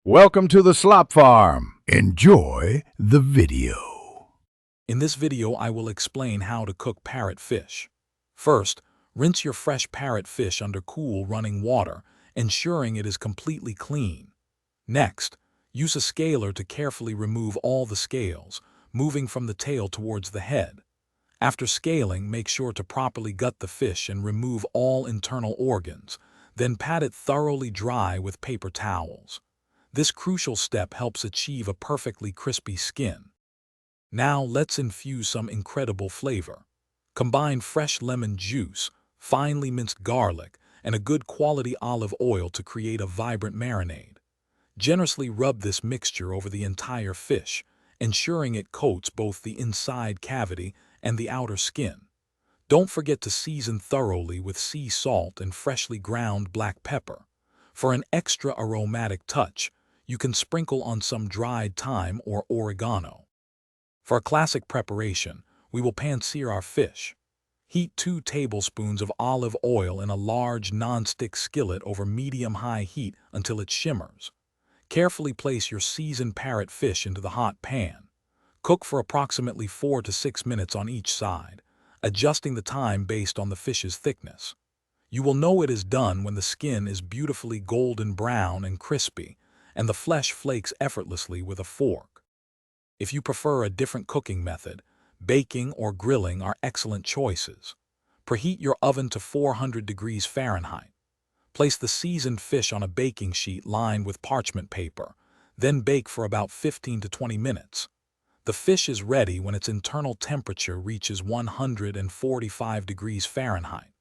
Welcome to the Slop Farm. Enjoy the video. In this video, I will explain how to cook parrot fish. First, rinse your fresh parrot fish under cool running water, ensuring it is completely clean. Next, use a scaler to carefully remove all the scales, moving from the tail towards the head. After scaling, make sure to properly gut the fish and remove all internal organs, then pat it thoroughly dry with paper towels. This crucial step helps achieve a perfectly crispy skin. Now let's infuse some incredible flavor. Combine fresh lemon juice, finely minced garlic, and a good quality olive oil to create a vibrant marinade. Generously rub this mixture over the entire fish, ensuring it coats both the inside cavity and the outer skin. Don't forget to season thoroughly with sea salt and freshly ground black pepper. For an extra aromatic touch, you can sprinkle on some dried thyme or oregano. For a classic preparation, we will pan-sear our fish. Heat 2 tablespoons of olive oil in a large non-stick skillet over medium-high heat until it shimmers. Carefully place your seasoned parrot fish into the hot pan. Cook for approximately 4 to 6 minutes on each side, adjusting the time based on the fish's thickness. You will know it is done when the skin is beautifully golden brown and crispy, and the flesh flakes effortlessly with a fork. If you prefer a different cooking method, baking or grilling are excellent choices. Preheat your oven to 400 degrees Fahrenheit. Place the seasoned fish on a baking sheet lined with parchment paper, then bake for about 15 to 20 minutes. The fish is ready when its internal temperature reaches 145 degrees Fahrenheit.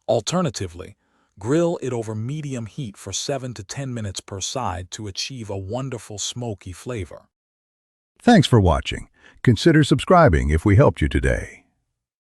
Alternatively, grill it over medium heat for 7 to 10 minutes per side to achieve a wonderful smoky flavor. Thanks for watching. Consider subscribing if we helped you today.